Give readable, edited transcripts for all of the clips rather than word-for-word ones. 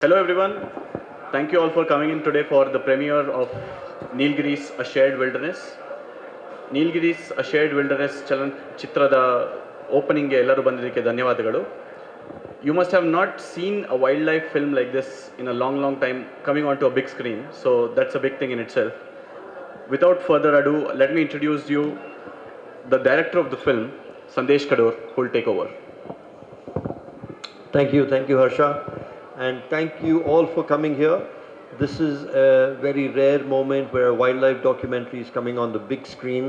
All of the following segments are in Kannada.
Hello everyone. Thank you all for coming in today for the premiere of Nilgiris A Shared Wilderness. Nilgiris A Shared Wilderness ಚಲನಚಿತ್ರದ ಓಪನಿಂಗ್ಗೆ ಎಲ್ಲರೂ ಬಂದಿದ್ದಕ್ಕೆ ಧನ್ಯವಾದಗಳು. You must have not seen a wildlife film like this in a long time coming onto a big screen, so that's a big thing in itself. Without further ado, let me introduce you the director of the film, Sandesh Kadur, who will take over. Thank you, Harsha, and thank you all for coming here. This is a very rare moment where a wildlife documentary is coming on the big screen,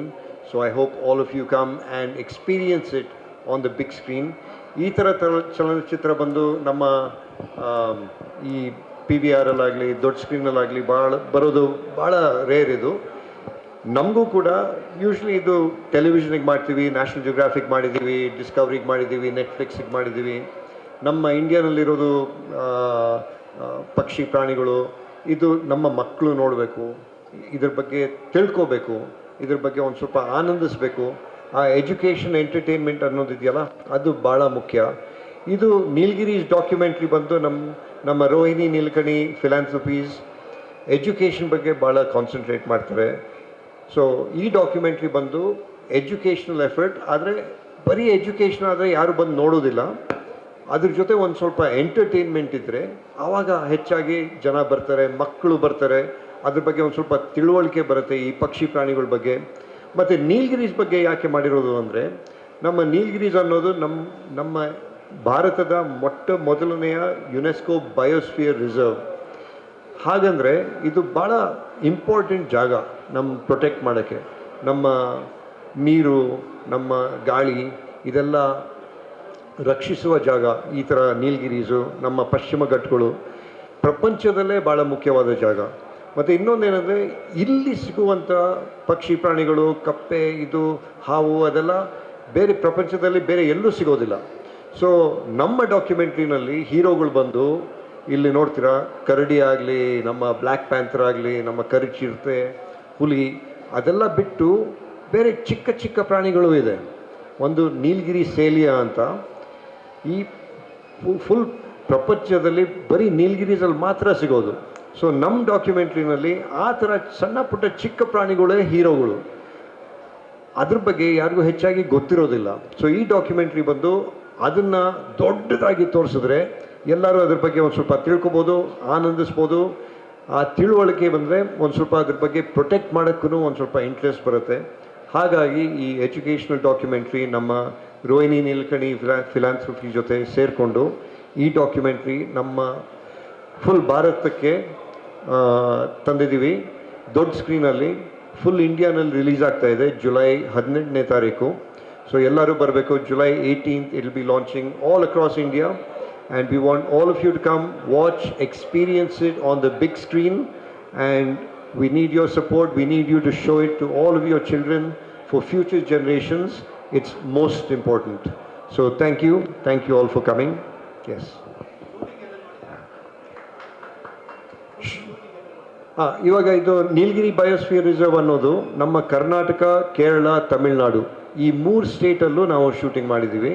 so I hope all of you come and experience it on the big screen. ಈ ಥರ ಚಲನಚಿತ್ರ ಬಂದು ನಮ್ಮ ಈ ಪಿ ವಿ ಆರಲ್ಲಾಗಲಿ ದೊಡ್ಡ ಸ್ಕ್ರೀನಲ್ಲಾಗಲಿ ಬರೋದು ಭಾಳ ರೇರ್ ಇದು. ನಮಗೂ ಕೂಡ ಯೂಶ್ವಲಿ ಇದು ಟೆಲಿವಿಷನಿಗೆ ಮಾಡ್ತೀವಿ, ನ್ಯಾಷನಲ್ ಜಿಯೋಗ್ರಾಫಿಕ್ ಮಾಡಿದ್ದೀವಿ, ಡಿಸ್ಕವರಿಗೆ ಮಾಡಿದ್ದೀವಿ, ನೆಟ್ಫ್ಲಿಕ್ಸಿಗೆ ಮಾಡಿದ್ದೀವಿ. ನಮ್ಮ ಇಂಡಿಯಾನಲ್ಲಿರೋದು ಪಕ್ಷಿ ಪ್ರಾಣಿಗಳು, ಇದು ನಮ್ಮ ಮಕ್ಕಳು ನೋಡಬೇಕು, ಇದ್ರ ಬಗ್ಗೆ ತಿಳ್ಕೋಬೇಕು, ಇದ್ರ ಬಗ್ಗೆ ಒಂದು ಸ್ವಲ್ಪ ಆನಂದಿಸಬೇಕು. ಆ ಎಜುಕೇಷನ್ ಎಂಟರ್ಟೈನ್ಮೆಂಟ್ ಅನ್ನೋದಿದೆಯಲ್ಲ, ಅದು ಭಾಳ ಮುಖ್ಯ. ಇದು ನೀಲಗಿರೀಸ್ ಡಾಕ್ಯುಮೆಂಟ್ರಿ ಬಂದು ನಮ್ಮ ರೋಹಿಣಿ ನೀಲಕಣಿ ಫಿಲಾಂಥ್ರಪೀಸ್ ಎಜುಕೇಷನ್ ಬಗ್ಗೆ ಭಾಳ ಕಾನ್ಸಂಟ್ರೇಟ್ ಮಾಡ್ತಾರೆ. ಸೊ ಈ ಡಾಕ್ಯುಮೆಂಟ್ರಿ ಬಂದು ಎಜುಕೇಷ್ನಲ್ ಎಫರ್ಟ್, ಆದರೆ ಬರೀ ಎಜುಕೇಷನ್ ಆದರೆ ಯಾರು ಬಂದು ನೋಡೋದಿಲ್ಲ. ಅದ್ರ ಜೊತೆ ಒಂದು ಸ್ವಲ್ಪ ಎಂಟರ್ಟೈನ್ಮೆಂಟ್ ಇದ್ದರೆ ಆವಾಗ ಹೆಚ್ಚಾಗಿ ಜನ ಬರ್ತಾರೆ, ಮಕ್ಕಳು ಬರ್ತಾರೆ, ಅದ್ರ ಬಗ್ಗೆ ಒಂದು ಸ್ವಲ್ಪ ತಿಳುವಳಿಕೆ ಬರುತ್ತೆ ಈ ಪಕ್ಷಿ ಪ್ರಾಣಿಗಳ ಬಗ್ಗೆ. ಮತ್ತು ನೀಲಗಿರೀಸ್ ಬಗ್ಗೆ ಯಾಕೆ ಮಾಡಿರೋದು ಅಂದರೆ, ನಮ್ಮ ನೀಲಗಿರೀಸ್ ಅನ್ನೋದು ನಮ್ಮ ಭಾರತದ ಮೊದಲನೆಯ ಯುನೆಸ್ಕೋ ಬಯೋಸ್ಫಿಯರ್ ರಿಸರ್ವ್. ಹಾಗಂದರೆ ಇದು ಭಾಳ ಇಂಪಾರ್ಟೆಂಟ್ ಜಾಗ ನಮ್ಮ ಪ್ರೊಟೆಕ್ಟ್ ಮಾಡೋಕ್ಕೆ. ನಮ್ಮ ನೀರು, ನಮ್ಮ ಗಾಳಿ, ಇದೆಲ್ಲ ರಕ್ಷಿಸುವ ಜಾಗ ಈ ಥರ ನೀಲಗಿರೀಸು. ನಮ್ಮ ಪಶ್ಚಿಮ ಘಟ್ಟಗಳು ಪ್ರಪಂಚದಲ್ಲೇ ಭಾಳ ಮುಖ್ಯವಾದ ಜಾಗ. ಮತ್ತು ಇನ್ನೊಂದೇನೆಂದರೆ, ಇಲ್ಲಿ ಸಿಗುವಂಥ ಪಕ್ಷಿ ಪ್ರಾಣಿಗಳು, ಕಪ್ಪೆ, ಇದು ಹಾವು, ಅದೆಲ್ಲ ಬೇರೆ ಪ್ರಪಂಚದಲ್ಲಿ ಬೇರೆ ಎಲ್ಲೂ ಸಿಗೋದಿಲ್ಲ. ಸೊ ನಮ್ಮ ಡಾಕ್ಯುಮೆಂಟ್ರಿನಲ್ಲಿ ಹೀರೋಗಳು ಬಂದು ಇಲ್ಲಿ ನೋಡ್ತೀರಾ, ಕರಡಿ ಆಗಲಿ, ನಮ್ಮ ಬ್ಲ್ಯಾಕ್ ಪ್ಯಾಂಥರ್ ಆಗಲಿ, ನಮ್ಮ ಕರಿಚಿರತೆ, ಹುಲಿ, ಅದೆಲ್ಲ ಬಿಟ್ಟು ಬೇರೆ ಚಿಕ್ಕ ಚಿಕ್ಕ ಪ್ರಾಣಿಗಳು ಇದೆ. ಒಂದು ನೀಲಗಿರಿ ಸೇಲಿಯಾ ಅಂತ, ಈ ಫುಲ್ ಪ್ರಪಂಚದಲ್ಲಿ ಬರೀ ನೀಲಗಿರೀಸಲ್ಲಿ ಮಾತ್ರ ಸಿಗೋದು. ಸೊ ನಮ್ಮ ಡಾಕ್ಯುಮೆಂಟ್ರಿನಲ್ಲಿ ಆ ಥರ ಸಣ್ಣ ಪುಟ್ಟ ಚಿಕ್ಕ ಪ್ರಾಣಿಗಳೇ ಹೀರೋಗಳು. ಅದ್ರ ಬಗ್ಗೆ ಯಾರಿಗೂ ಹೆಚ್ಚಾಗಿ ಗೊತ್ತಿರೋದಿಲ್ಲ. ಸೊ ಈ ಡಾಕ್ಯುಮೆಂಟ್ರಿ ಬಂದು ಅದನ್ನು ದೊಡ್ಡದಾಗಿ ತೋರಿಸಿದ್ರೆ ಎಲ್ಲರೂ ಅದ್ರ ಬಗ್ಗೆ ಒಂದು ಸ್ವಲ್ಪ ತಿಳ್ಕೊಬೋದು, ಆನಂದಿಸ್ಬೋದು. ಆ ತಿಳುವಳಿಕೆ ಬಂದರೆ ಒಂದು ಸ್ವಲ್ಪ ಅದ್ರ ಬಗ್ಗೆ ಪ್ರೊಟೆಕ್ಟ್ ಮಾಡೋಕ್ಕೂ ಒಂದು ಸ್ವಲ್ಪ ಇಂಟ್ರೆಸ್ಟ್ ಬರುತ್ತೆ. ಹಾಗಾಗಿ ಈ ಎಜುಕೇಷ್ನಲ್ ಡಾಕ್ಯುಮೆಂಟ್ರಿ ನಮ್ಮ ರೋಹಿಣಿ ನೀಲಕಣಿ ಫಿಲಾಂಥ್ರಪಿ ಜೊತೆ ಸೇರಿಕೊಂಡು ಈ ಡಾಕ್ಯುಮೆಂಟ್ರಿ ನಮ್ಮ ಫುಲ್ ಭಾರತಕ್ಕೆ ತಂದಿದ್ದೀವಿ. ದೊಡ್ಡ ಸ್ಕ್ರೀನಲ್ಲಿ ಫುಲ್ ಇಂಡಿಯಾನಲ್ಲಿ ರಿಲೀಸ್ ಆಗ್ತಾಯಿದೆ ಜುಲೈ 18ನೇ ತಾರೀಕು. ಸೊ ಎಲ್ಲರೂ ಬರಬೇಕು. July 18th it will be launching all across India, and we want all of you to come watch, experience it on the big screen, and we need your support. We need you to show it to all of your children for future generations. It's most important. So thank you all for coming. Yes. ಇವಾಗ ಇದು ನೀಲಗಿರಿ ಬಯೋಸ್ಫಿಯರ್ ರಿಸರ್ವ್ ಅನ್ನೋದು ನಮ್ಮ ಕರ್ನಾಟಕ, ಕೇರಳ, ತಮಿಳುನಾಡು ಈ 3 ಸ್ಟೇಟಲ್ಲೂ ನಾವು ಶೂಟಿಂಗ್ ಮಾಡಿದ್ದೀವಿ.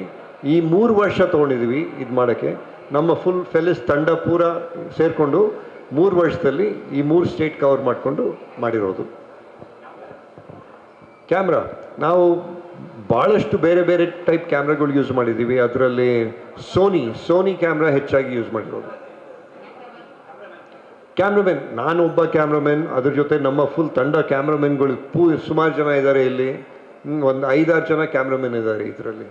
ಈ 3 ವರ್ಷ ತೊಗೊಂಡಿದ್ದೀವಿ ಇದು ಮಾಡೋಕ್ಕೆ. ನಮ್ಮ ಫುಲ್ ಫೆಲಿಸ್ ತಂಡ ಪೂರ ಸೇರಿಕೊಂಡು 3 ವರ್ಷದಲ್ಲಿ ಈ 3 ಸ್ಟೇಟ್ ಕವರ್ ಮಾಡಿಕೊಂಡು ಮಾಡಿರೋದು. ಕ್ಯಾಮ್ರಾ ನಾವು ಭಾಳಷ್ಟು ಬೇರೆ ಬೇರೆ ಟೈಪ್ ಕ್ಯಾಮ್ರಾಗಳು ಯೂಸ್ ಮಾಡಿದ್ದೀವಿ. ಅದರಲ್ಲಿ ಸೋನಿ ಕ್ಯಾಮ್ರಾ ಹೆಚ್ಚಾಗಿ ಯೂಸ್ ಮಾಡಿರೋದು. ಕ್ಯಾಮ್ರಾಮೆನ್, ನಾನೊಬ್ಬ ಕ್ಯಾಮ್ರಾಮೆನ್, ಅದ್ರ ಜೊತೆ ನಮ್ಮ ಫುಲ್ ತಂಡ ಕ್ಯಾಮ್ರಾಮೆನ್ಗಳು ಸುಮಾರು ಜನ ಇದ್ದಾರೆ. ಇಲ್ಲಿ ಒಂದು 5-6 ಜನ ಕ್ಯಾಮ್ರಾಮೆನ್ ಇದ್ದಾರೆ ಇದರಲ್ಲಿ.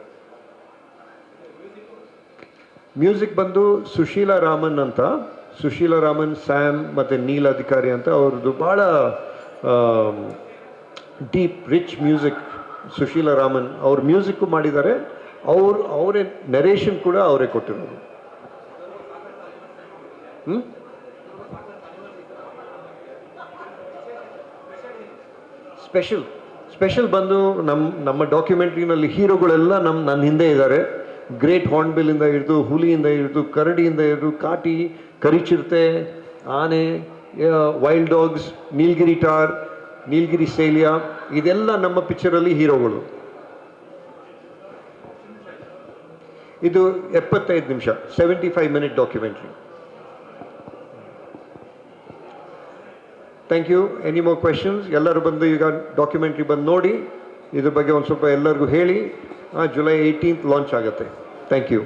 ಮ್ಯೂಸಿಕ್ ಬಂದು ಸುಶೀಲಾ ರಾಮನ್, ಸ್ಯಾಮ್ ಮತ್ತು ನೀಲ್ ಅಧಿಕಾರಿ ಅಂತ ಅವ್ರದ್ದು ಭಾಳ deep rich music. Sushila Raman ಅವ್ರ ಮ್ಯೂಸಿಕ್ಕು ಮಾಡಿದ್ದಾರೆ. ಅವರೇ ನರೇಷನ್ ಕೂಡ ಅವರೇ ಕೊಟ್ಟಿರೋದು. ಸ್ಪೆಷಲ್ ಬಂದು ನಮ್ಮ ಡಾಕ್ಯುಮೆಂಟ್ರಿನಲ್ಲಿ ಹೀರೋಗಳೆಲ್ಲ ನನ್ನ ಹಿಂದೆ ಇದ್ದಾರೆ. ಗ್ರೇಟ್ ಹಾರ್ನ್ಬಿಲ್ಲಿಂದ ಹಿಡಿದು, ಹುಲಿಯಿಂದ ಹಿಡಿದು, ಕರಡಿಯಿಂದ ಹಿಡಿದು, ಕಾಟಿ, ಕರಿಚಿರತೆ, ಆನೆ, ವೈಲ್ಡ್ ಡಾಗ್ಸ್, ನೀಲಗಿರಿ ಟಾರ್, ನೀಲಗಿರಿ ಸೇಲಿಯಾ, ಇದೆಲ್ಲ ನಮ್ಮ ಪಿಕ್ಚರಲ್ಲಿ ಹೀರೋಗಳು. ಇದು 75 ನಿಮಿಷ 75 minute documentary. Thank you. Any more questions? ಎಲ್ಲರೂ ಬಂದು ಈಗ ಡಾಕ್ಯುಮೆಂಟ್ರಿ ಬಂದು ನೋಡಿ ಇದ್ರ ಬಗ್ಗೆ ಒಂದು ಸ್ವಲ್ಪ ಎಲ್ಲರಿಗೂ ಹೇಳಿ. ಜುಲೈ 18th ಲಾಂಚ್ ಆಗುತ್ತೆ. Thank you.